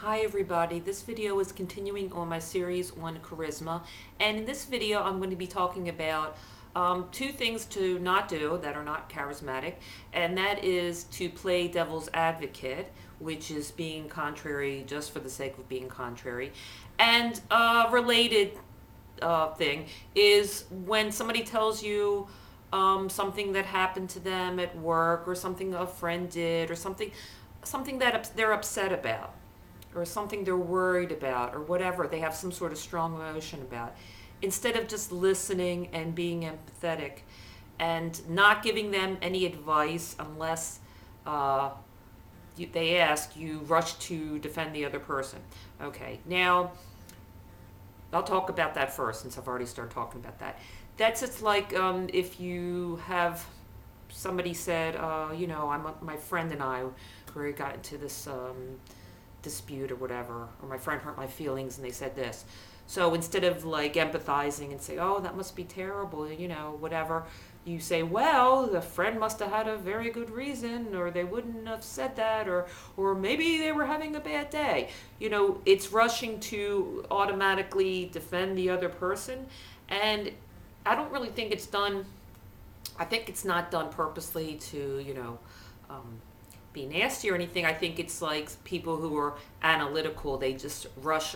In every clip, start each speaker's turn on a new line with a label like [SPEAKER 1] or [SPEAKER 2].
[SPEAKER 1] Hi everybody, this video is continuing on my series on charisma, and in this video I'm going to be talking about two things to not do that are not charismatic, and that is to play devil's advocate, which is being contrary just for the sake of being contrary, and related thing is when somebody tells you something that happened to them at work, or something a friend did, or something that they're upset about, or something they're worried about, or whatever they have some sort of strong emotion about. Instead of just listening and being empathetic and not giving them any advice unless they ask, you rush to defend the other person. Okay, now I'll talk about that first since I've already started talking about that. That's just like if you have somebody said, my friend and I, we got into this dispute or whatever, or my friend hurt my feelings and they said this. So instead of like empathizing and say, oh, that must be terrible, whatever, you say, well, the friend must have had a very good reason, or they wouldn't have said that, or maybe they were having a bad day. It's rushing to automatically defend the other person, and I don't really think it's done. I think it's not done purposely to, be nasty or anything. I think it's like people who are analytical, they just rush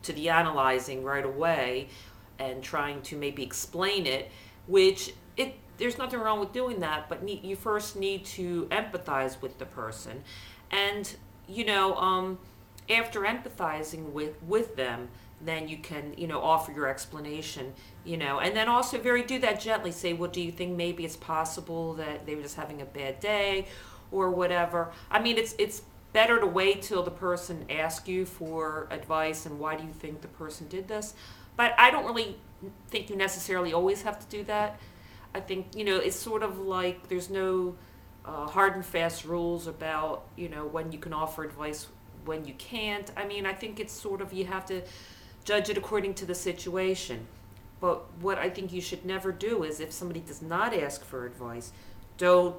[SPEAKER 1] to the analyzing right away and trying to maybe explain it, which there's nothing wrong with doing that, but you first need to empathize with the person. And, after empathizing with them, then you can, offer your explanation, and then also do that gently. Say, well, do you think maybe it's possible that they were just having a bad day or whatever? I mean, it's better to wait till the person asks you for advice and why do you think the person did this. But I don't really think you necessarily always have to do that. I think, it's sort of like there's no hard and fast rules about, when you can offer advice, when you can't. I mean, I think it's sort of, you have to judge it according to the situation. But what I think you should never do is, if somebody does not ask for advice, don't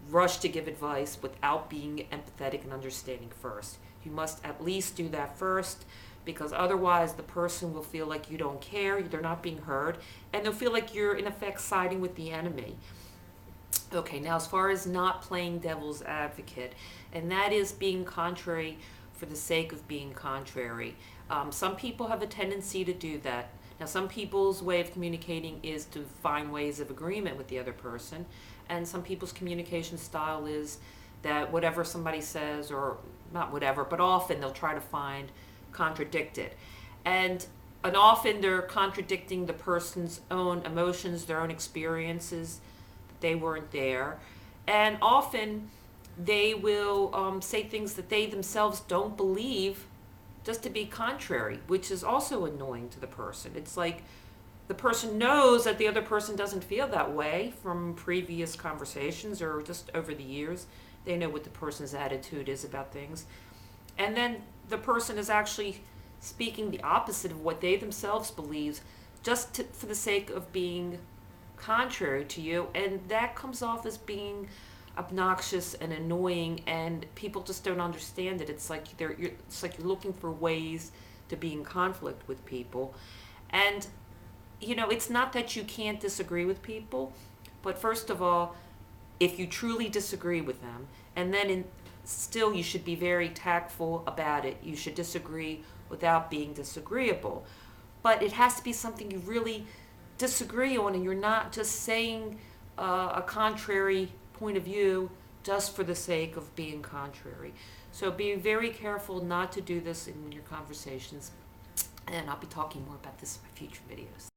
[SPEAKER 1] rush to give advice without being empathetic and understanding first. You must at least do that first, because otherwise the person will feel like you don't care, they're not being heard, and they'll feel like you're in effect siding with the enemy. Okay, now as far as not playing devil's advocate, and that is being contrary for the sake of being contrary. Some people have a tendency to do that. Now, some people's way of communicating is to find ways of agreement with the other person, and some people's communication style is that whatever somebody says, or not whatever, but often they'll try to contradict it. And often they're contradicting the person's own emotions, their own experiences, that they weren't there. And often they will say things that they themselves don't believe, just to be contrary, which is also annoying to the person. It's like the person knows that the other person doesn't feel that way from previous conversations or just over the years. They know what the person's attitude is about things. And then the person is actually speaking the opposite of what they themselves believe, just for the sake of being contrary to you. And that comes off as being obnoxious and annoying, and people just don't understand it. It's like you're looking for ways to be in conflict with people. And it's not that you can't disagree with people, but first of all, if you truly disagree with them, and then still you should be very tactful about it. You should disagree without being disagreeable, but it has to be something you really disagree on, and you're not just saying a contrary point of view just for the sake of being contrary. So be very careful not to do this in your conversations, and I'll be talking more about this in my future videos.